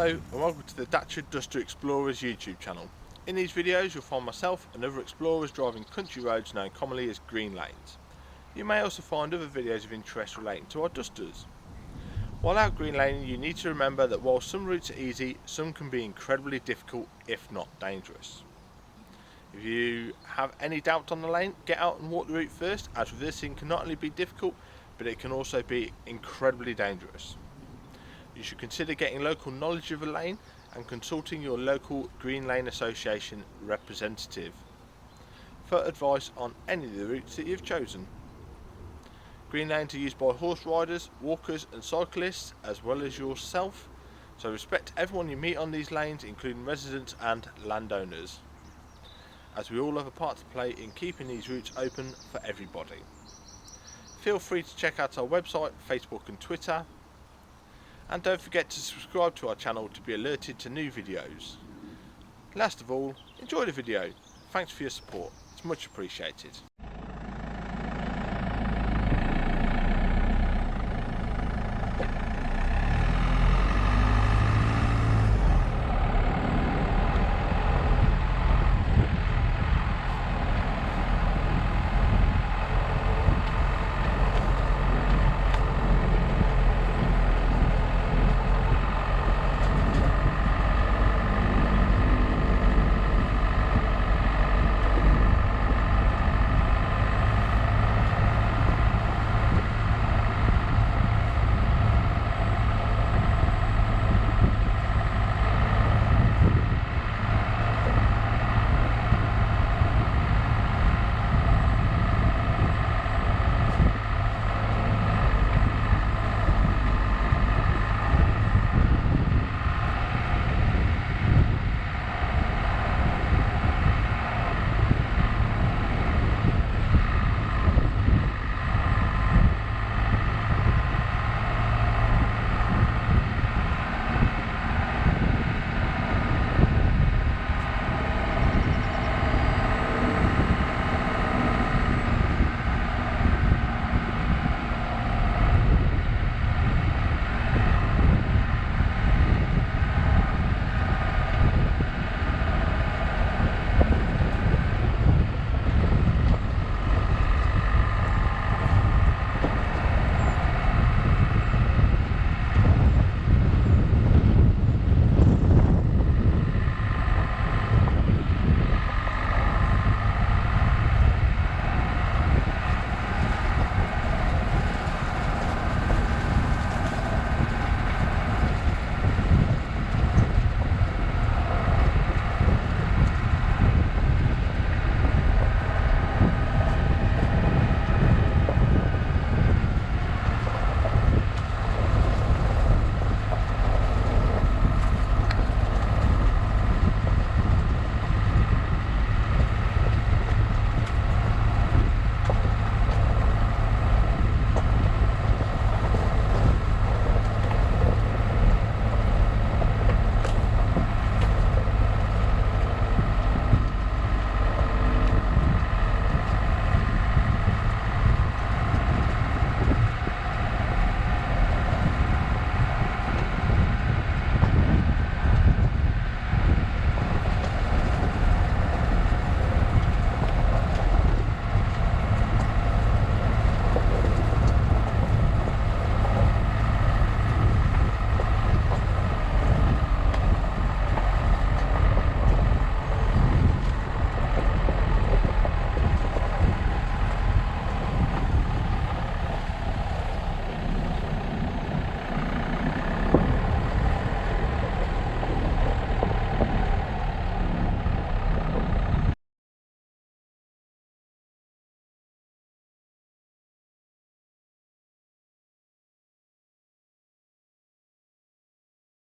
Hello and welcome to the Dacia Duster Explorers YouTube channel. In these videos you'll find myself and other explorers driving country roads known commonly as green lanes. You may also find other videos of interest relating to our Dusters. While out green laning, you need to remember that while some routes are easy, some can be incredibly difficult if not dangerous. If you have any doubt on the lane, get out and walk the route first, as reversing can not only be difficult but it can also be incredibly dangerous. You should consider getting local knowledge of a lane and consulting your local Green Lane Association representative for advice on any of the routes that you've chosen. Green lanes are used by horse riders, walkers and cyclists as well as yourself, so respect everyone you meet on these lanes, including residents and landowners, as we all have a part to play in keeping these routes open for everybody. Feel free to check out our website, Facebook and Twitter. And don't forget to subscribe to our channel to be alerted to new videos. Last of all, enjoy the video. Thanks for your support, it's much appreciated.